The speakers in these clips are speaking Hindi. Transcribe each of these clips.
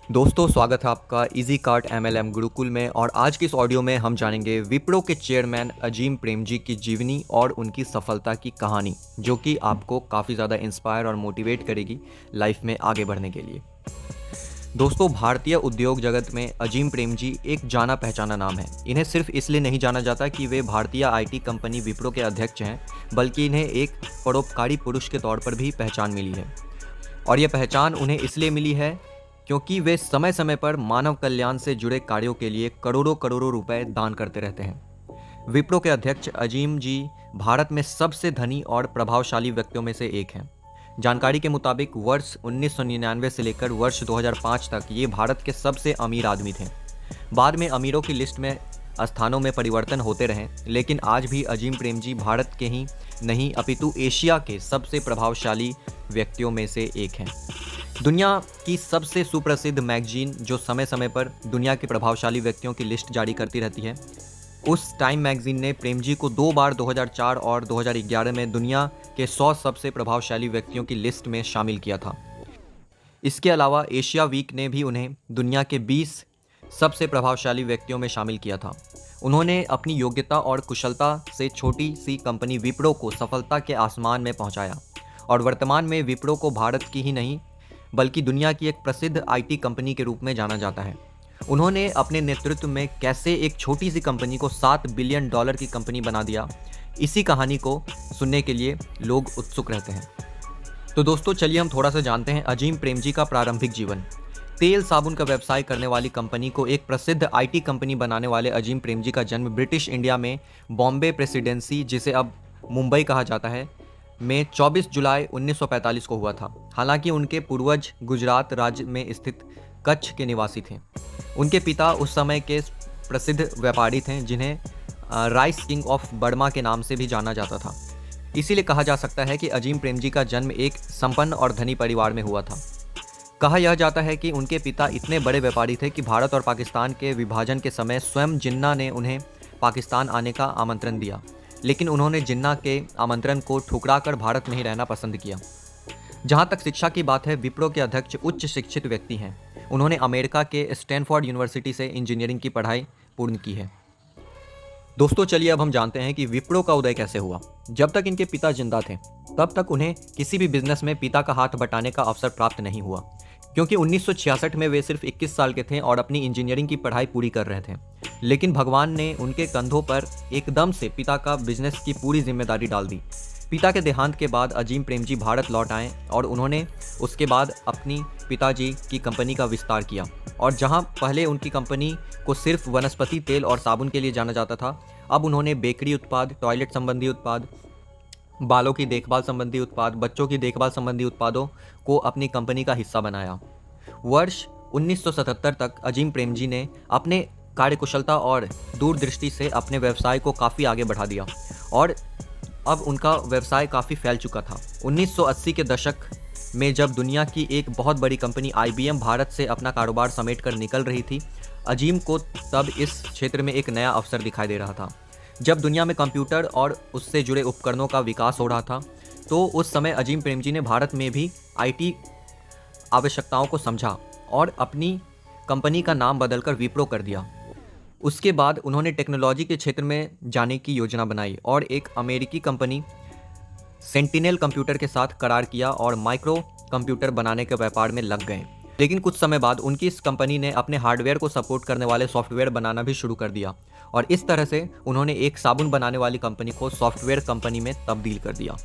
दोस्तों, स्वागत है आपका इजी कार्ट एमएलएम गुरुकुल में। और आज की इस ऑडियो में हम जानेंगे विप्रो के चेयरमैन अजीम प्रेमजी की जीवनी और उनकी सफलता की कहानी, जो कि आपको काफ़ी ज़्यादा इंस्पायर और मोटिवेट करेगी लाइफ में आगे बढ़ने के लिए। दोस्तों, भारतीय उद्योग जगत में अजीम प्रेमजी एक जाना पहचाना नाम है। इन्हें सिर्फ इसलिए नहीं जाना जाता कि वे भारतीय आईटी कंपनी विप्रो के अध्यक्ष हैं, बल्कि इन्हें एक परोपकारी पुरुष के तौर पर भी पहचान मिली है। और यह पहचान उन्हें इसलिए मिली है क्योंकि वे समय समय पर मानव कल्याण से जुड़े कार्यों के लिए करोड़ों करोड़ों रुपए दान करते रहते हैं। विप्रो के अध्यक्ष अजीम जी भारत में सबसे धनी और प्रभावशाली व्यक्तियों में से एक हैं। जानकारी के मुताबिक वर्ष 1999 से लेकर वर्ष 2005 तक ये भारत के सबसे अमीर आदमी थे। बाद में अमीरों की लिस्ट में स्थानों में परिवर्तन होते रहे, लेकिन आज भी अजीम प्रेमजी भारत के ही नहीं अपितु एशिया के सबसे प्रभावशाली व्यक्तियों में से एक हैं। दुनिया की सबसे सुप्रसिद्ध मैगजीन जो समय समय पर दुनिया के प्रभावशाली व्यक्तियों की लिस्ट जारी करती रहती है, उस टाइम मैगजीन ने प्रेमजी को 2 बार 2004 और 2011 में दुनिया के 100 सबसे प्रभावशाली व्यक्तियों की लिस्ट में शामिल किया था। इसके अलावा एशिया वीक ने भी उन्हें दुनिया के 20 सबसे प्रभावशाली व्यक्तियों में शामिल किया था। उन्होंने अपनी योग्यता और कुशलता से छोटी सी कंपनी विप्रो को सफलता के आसमान में पहुंचाया और वर्तमान में विप्रो को भारत की ही नहीं बल्कि दुनिया की एक प्रसिद्ध आईटी कंपनी के रूप में जाना जाता है। उन्होंने अपने नेतृत्व में कैसे एक छोटी सी कंपनी को $7 बिलियन की कंपनी बना दिया, इसी कहानी को सुनने के लिए लोग उत्सुक रहते हैं। तो दोस्तों, चलिए हम थोड़ा सा जानते हैं अजीम प्रेमजी का प्रारंभिक जीवन। तेल साबुन का व्यवसाय करने वाली कंपनी को एक प्रसिद्ध आईटी कंपनी बनाने वाले अजीम प्रेमजी का जन्म ब्रिटिश इंडिया में बॉम्बे प्रेसिडेंसी, जिसे अब मुंबई कहा जाता है, में 24 जुलाई 1945 को हुआ था। हालांकि उनके पूर्वज गुजरात राज्य में स्थित कच्छ के निवासी थे। उनके पिता उस समय के प्रसिद्ध व्यापारी थे, जिन्हें राइस किंग ऑफ बर्मा के नाम से भी जाना जाता था। इसीलिए कहा जा सकता है कि अजीम प्रेमजी का जन्म एक संपन्न और धनी परिवार में हुआ था। कहा यह जाता है कि उनके पिता इतने बड़े व्यापारी थे कि भारत और पाकिस्तान के विभाजन के समय स्वयं जिन्ना ने उन्हें पाकिस्तान आने का आमंत्रण दिया, लेकिन उन्होंने जिन्ना के आमंत्रण को ठुकराकर भारत में ही रहना पसंद किया। जहां तक शिक्षा की बात है, विप्रो के अध्यक्ष उच्च शिक्षित व्यक्ति हैं। उन्होंने अमेरिका के स्टैनफोर्ड यूनिवर्सिटी से इंजीनियरिंग की पढ़ाई पूर्ण की है। दोस्तों, चलिए अब हम जानते हैं कि विप्रो का उदय कैसे हुआ। जब तक इनके पिता जिंदा थे, तब तक उन्हें किसी भी बिजनेस में पिता का हाथ बटाने का अवसर प्राप्त नहीं हुआ, क्योंकि 1966 में वे सिर्फ 21 साल के थे और अपनी इंजीनियरिंग की पढ़ाई पूरी कर रहे थे। लेकिन भगवान ने उनके कंधों पर एकदम से पिता का बिजनेस की पूरी जिम्मेदारी डाल दी। पिता के देहांत के बाद अजीम प्रेमजी भारत लौट आए और उन्होंने उसके बाद अपनी पिताजी की कंपनी का विस्तार किया। और जहां पहले उनकी कंपनी को सिर्फ वनस्पति तेल और साबुन के लिए जाना जाता था, अब उन्होंने बेकरी उत्पाद, टॉयलेट संबंधी उत्पाद, बालों की देखभाल संबंधी उत्पाद, बच्चों की देखभाल संबंधी उत्पादों को अपनी कंपनी का हिस्सा बनाया। वर्ष 1977 तक अजीम प्रेमजी ने अपने कार्यकुशलता और दूरदृष्टि से अपने व्यवसाय को काफ़ी आगे बढ़ा दिया और अब उनका व्यवसाय काफ़ी फैल चुका था। 1980 के दशक में जब दुनिया की एक बहुत बड़ी कंपनी IBM भारत से अपना कारोबार समेट कर निकल रही थी, अजीम को तब इस क्षेत्र में एक नया अवसर दिखाई दे रहा था। जब दुनिया में कंप्यूटर और उससे जुड़े उपकरणों का विकास हो रहा था, तो उस समय अजीम प्रेमजी ने भारत में भी IT आवश्यकताओं को समझा और अपनी कंपनी का नाम बदलकर विप्रो कर दिया। उसके बाद उन्होंने टेक्नोलॉजी के क्षेत्र में जाने की योजना बनाई और एक अमेरिकी कंपनी सेंटिनेल कंप्यूटर के साथ करार किया और माइक्रो कंप्यूटर बनाने के व्यापार में लग गए। लेकिन कुछ समय बाद उनकी इस कंपनी ने अपने हार्डवेयर को सपोर्ट करने वाले सॉफ्टवेयर बनाना भी शुरू कर दिया और इस तरह से उन्होंने एक साबुन बनाने वाली कंपनी को सॉफ्टवेयर कंपनी में तब्दील कर दिया।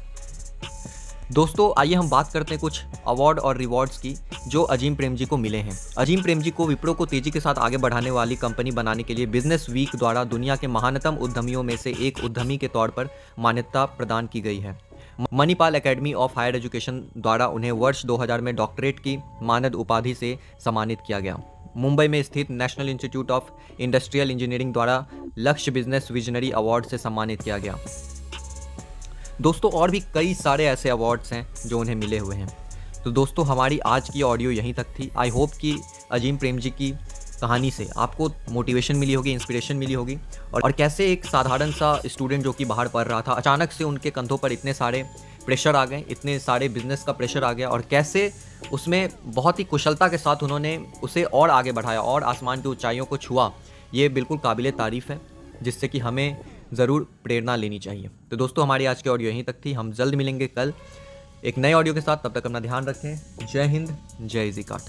दोस्तों, आइए हम बात करते हैं कुछ अवार्ड और रिवॉर्ड्स की जो अजीम प्रेमजी को मिले हैं। अजीम प्रेमजी को विप्रो को तेजी के साथ आगे बढ़ाने वाली कंपनी बनाने के लिए बिजनेस वीक द्वारा दुनिया के महानतम उद्यमियों में से एक उद्यमी के तौर पर मान्यता प्रदान की गई है। Manipal Academy of Higher Education द्वारा उन्हें वर्ष 2000 में डॉक्टरेट की मानद उपाधि से सम्मानित किया गया। मुंबई में स्थित national institute of industrial engineering द्वारा लक्ष्य बिजनेस विजनरी अवार्ड से सम्मानित किया गया। दोस्तों, और भी कई सारे ऐसे अवार्ड्स हैं जो उन्हें मिले हुए हैं। तो दोस्तों, हमारी आज की ऑडियो यहीं तक थी। आई होप कि अजीम प्रेमजी की कहानी से आपको मोटिवेशन मिली होगी, इंस्पिरेशन मिली होगी, और कैसे एक साधारण सा स्टूडेंट जो कि बाहर पढ़ रहा था, अचानक से उनके कंधों पर इतने सारे प्रेशर आ गए, इतने सारे बिजनेस का प्रेशर आ गया, और कैसे उसमें बहुत ही कुशलता के साथ उन्होंने उसे और आगे बढ़ाया और आसमान की ऊंचाइयों को छुआ। ये बिल्कुल काबिले तारीफ़ है, जिससे कि हमें ज़रूर प्रेरणा लेनी चाहिए। तो दोस्तों, हमारी आज की ऑडियो यहीं तक थी। हम जल्द मिलेंगे कल एक नए ऑडियो के साथ। तब तक अपना ध्यान रखें। जय हिंद, जय इजी काट।